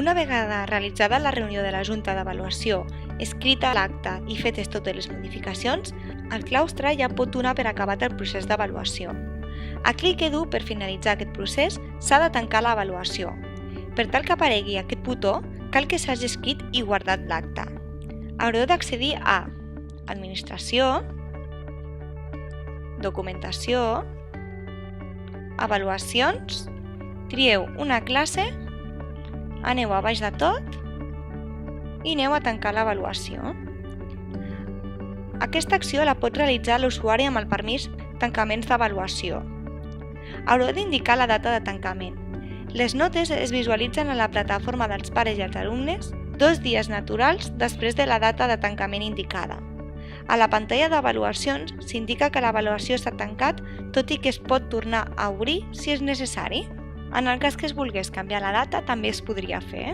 Una vegada realitzada la reunió de la Junta d'Avaluació, escrita l'acta i fetes totes les modificacions, el claustre ja pot donar per acabat el procés d'avaluació. A clic Edu, per finalitzar aquest procés, s'ha de tancar l'avaluació. Per tal que aparegui aquest botó, cal que s'hagi escrit i guardat l'acte. Haureu d'accedir a Administració, Documentació, Avaluacions, trieu una classe, aneu a baix de tot i aneu a tancar l'avaluació. Aquesta acció la pot realitzar l'usuari amb el permís Tancaments d'avaluació. Haureu d'indicar la data de tancament. Les notes es visualitzen a la plataforma dels pares i els alumnes 2 dies naturals després de la data de tancament indicada. A la pantalla d'avaluacions s'indica que l'avaluació s'ha tancat, tot i que es pot tornar a obrir si és necessari. En el cas que es volgués canviar la data també es podria fer.